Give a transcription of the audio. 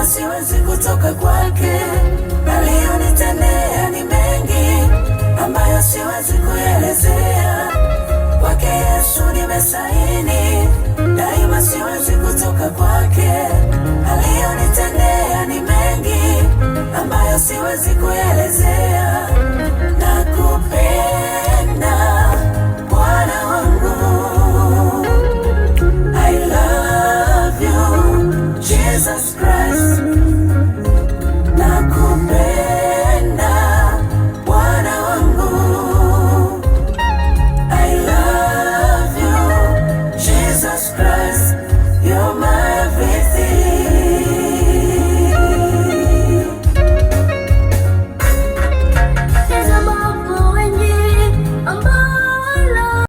Siwezi kutoka kwake, aliyonitendea ni mengi ambayo siwezi kuelezea. Kwake Yesu nimesaini, daima siwezi kutoka kwake, aliyonitendea ni mengi ambayo siwezi kuelezea.